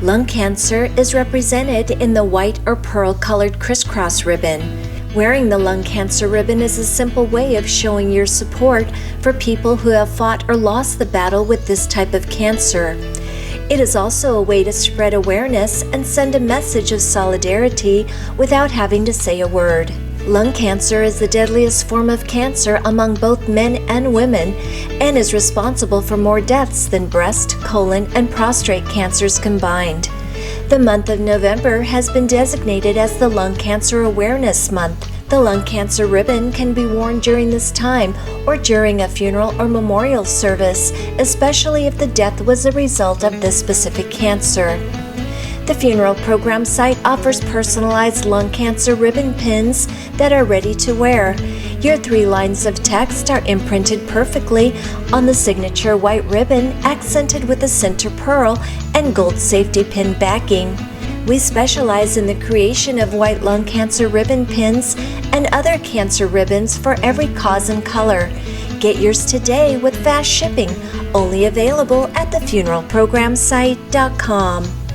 Lung cancer is represented in the white or pearl-colored crisscross ribbon. Wearing the lung cancer ribbon is a simple way of showing your support for people who have fought or lost the battle with this type of cancer. It is also a way to spread awareness and send a message of solidarity without having to say a word. Lung cancer is the deadliest form of cancer among both men and women and is responsible for more deaths than breast, colon, and prostate cancers combined. The month of November has been designated as the Lung Cancer Awareness Month. The lung cancer ribbon can be worn during this time or during a funeral or memorial service, especially if the death was a result of this specific cancer. The funeral program site offers personalized lung cancer ribbon pins that are ready to wear. Your 3 lines of text are imprinted perfectly on the signature white ribbon, accented with a center pearl and gold safety pin backing. We specialize in the creation of white lung cancer ribbon pins and other cancer ribbons for every cause and color. Get yours today with fast shipping, only available at thefuneralprogramsite.com.